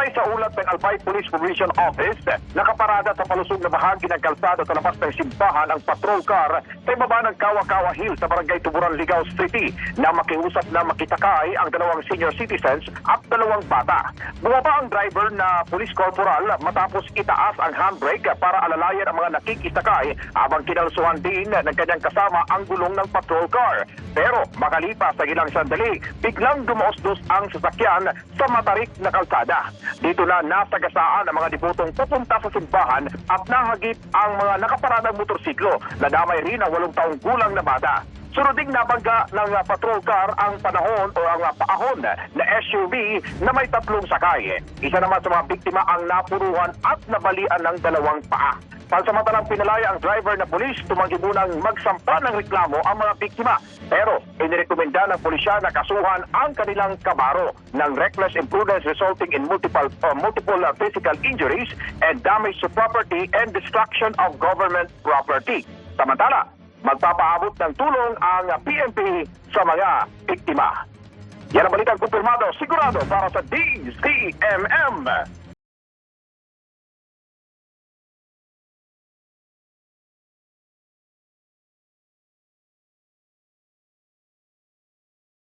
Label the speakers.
Speaker 1: Batay sa ulat ng Albay Police Provision Office, nakaparada sa palusog na bahagi ng kalsada sa labas ng simbahan ang patrol car sa ibaba ng Kawa-Kawa Hill sa barangay Tuburan, Ligao City na makiusap na makitakay ang dalawang senior citizens at dalawang bata. Bumaba ang driver na police corporal matapos itaas ang handbrake para alalayan ang mga nakikisakay habang kinalsuhan din ng kanyang kasama ang gulong ng patrol car. Pero makalipas sa ilang sandali, biglang dumaos-dos ang sasakyan sa matarik na kalsada. Dito na nasagasaan ang mga debutong pupunta sa simbahan at nahagip ang mga nakaparadang motorsiklo na damay rin ang 8 taong gulang na bata. Sunoding nabangga ng patrol car ang panahon o ang paahon na SUV na may 3 sakay. Isa naman sa mga biktima ang napuruhan at nabalian ng 2 paa. Pansamantalang pinalaya ang driver na pulis, tumanggi munang magsampa ng reklamo ang mga biktima. Pero inirekomenda ng pulisya na kasuhan ang kanilang kabaro ng reckless imprudence resulting in multiple physical injuries and damage to property and destruction of government property. Samantala, magpapaabot ng tulong ang PNP sa mga biktima. Yan ang balitang kumpirmado, sigurado para sa DZMM.